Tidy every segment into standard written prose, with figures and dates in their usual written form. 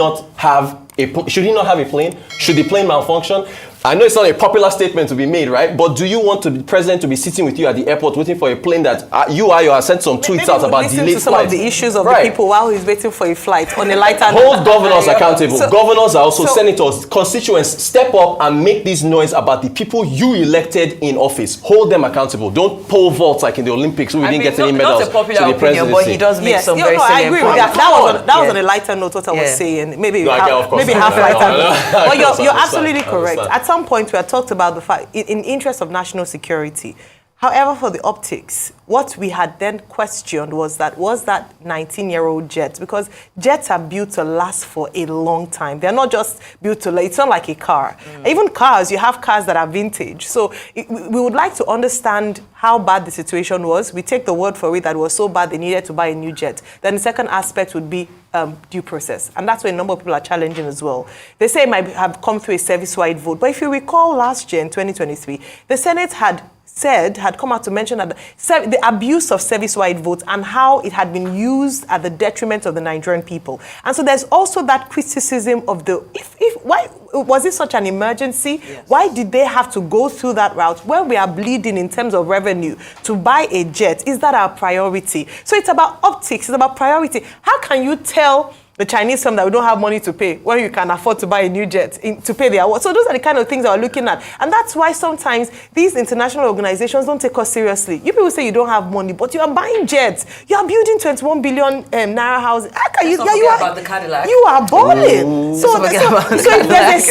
not have should he not have a plane? Should the plane malfunction? I know it's not a popular statement to be made, right? But do you want the president to be sitting with you at the airport waiting for a plane that you have sent some tweets out about delayed flights? Some of the issues of the people while he's waiting for a flight on a lighter note. Hold governors accountable. Governors are also senators, constituents. Step up and make this noise about the people you elected in office. Hold them accountable. Don't pole vault like in the Olympics where we didn't get any medals. Not a popular opinion, but he does make some very I agree with that. That was on a lighter note what I was saying. Maybe half lighter note. But you're absolutely correct. At some point we had talked about the fact, in interest of national security. However, for the optics, what we had then questioned was that 19-year-old jet, because jets are built to last for a long time. They're not just built to, it's not like a car. Even cars, you have cars that are vintage. So we would like to understand how bad the situation was. We take the word for it that it was so bad they needed to buy a new jet. Then the second aspect would be due process. And that's where a number of people are challenging as well. They say it might have come through a service-wide vote. But if you recall last year in 2023, the Senate had come out to mention that the abuse of service-wide votes and how it had been used at the detriment of the Nigerian people. And so there's also that criticism of why was it such an emergency? Yes. Why did they have to go through that route when we are bleeding in terms of revenue to buy a jet? Is that our priority? So it's about optics, it's about priority. How can you tell the Chinese firm that we don't have money to pay when you can afford to buy a new jet to pay the award? So those are the kind of things that we're looking at. And that's why sometimes these international organizations don't take us seriously. You people say you don't have money, but you are buying jets. You are building 21 billion naira houses. How can you about the Cadillac. You are balling. So there's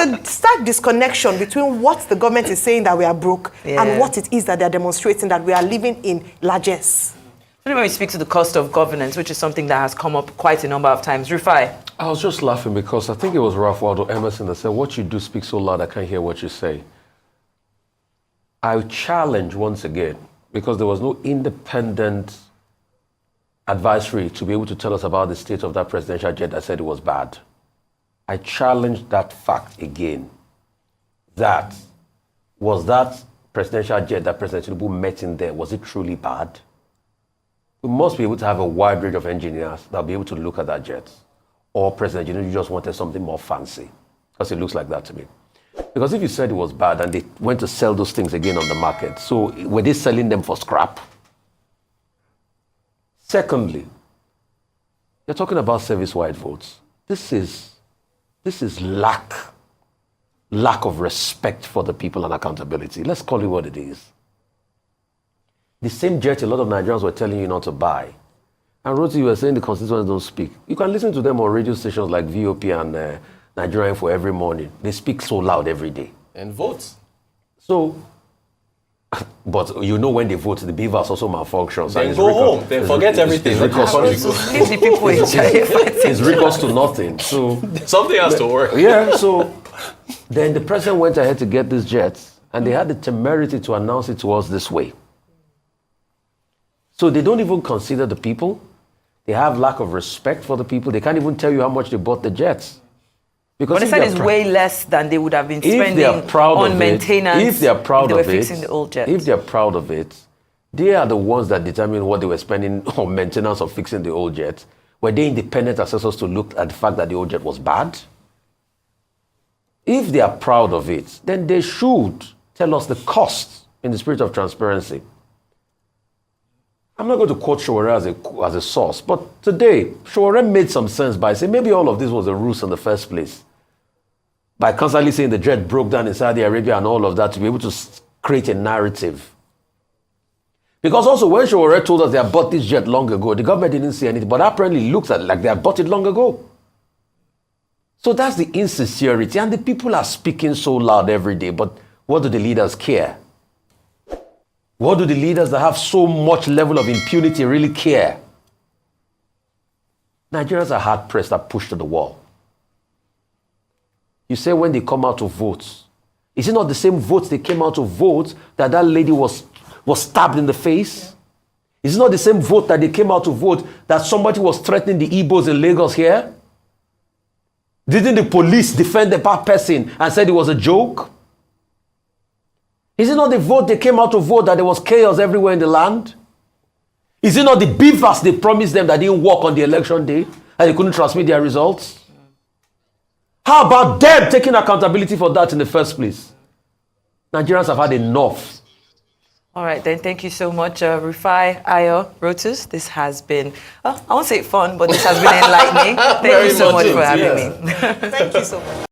a stark disconnection between what the government is saying that we are broke and what it is that they're demonstrating that we are living in largesse. When we speak to the cost of governance, which is something that has come up quite a number of times. Rufai. I was just laughing because I think it was Ralph Waldo Emerson that said, what you do speaks so loud I can't hear what you say. I challenge once again, because there was no independent advisory to be able to tell us about the state of that presidential jet that said it was bad. I challenge that fact again. That presidential jet that President Tinubu met in there, was it truly bad? We must be able to have a wide range of engineers that will be able to look at that jet. Or President Tinubu just wanted something more fancy, because it looks like that to me. Because if you said it was bad and they went to sell those things again on the market, so were they selling them for scrap? Secondly, you're talking about service-wide votes. This is lack of respect for the people and accountability. Let's call it what it is. The same jet a lot of Nigerians were telling you not to buy. And Roti, you were saying the constituents don't speak. You can listen to them on radio stations like VOP and Nigerian for every morning. They speak so loud every day. And votes. So, but you know when they vote, the beavers also malfunction. They go home. They forget everything. It's recourse to nothing. So something has to work. Yeah, so then the president went ahead to get these jets, and they had the temerity to announce it to us this way. So they don't even consider the people. They have lack of respect for the people. They can't even tell you how much they bought the jets. Because they said it's way less than they would have been spending on maintenance if they are proud of it, fixing the old jets. If they are proud of it, they are the ones that determine what they were spending on maintenance or fixing the old jet. Were they independent assessors to look at the fact that the old jet was bad? If they are proud of it, then they should tell us the cost in the spirit of transparency. I'm not going to quote Showore as a source, but today, Showore made some sense by saying maybe all of this was a ruse in the first place. By constantly saying the jet broke down in Saudi Arabia and all of that to be able to create a narrative. Because also when Showore told us they had bought this jet long ago, the government didn't say anything, but apparently looks at it like they had bought it long ago. So that's the insincerity, and the people are speaking so loud every day, but what do the leaders care? What do the leaders that have so much level of impunity really care? Nigerians are hard-pressed, are pushed to the wall. You say when they come out to vote, is it not the same votes they came out to vote that lady was stabbed in the face? Is it not the same vote that they came out to vote that somebody was threatening the Igbos in Lagos here? Didn't the police defend the bad person and said it was a joke? Is it not the vote they came out to vote that there was chaos everywhere in the land? Is it not the beavers they promised them that didn't work on the election day? that they couldn't transmit their results? How about them taking accountability for that in the first place? Nigerians have had enough. All right, then. Thank you so much, Rufai, Ayo, Rotus. This has been, I won't say fun, but this has been enlightening. Thank you so much for having me. Thank you so much.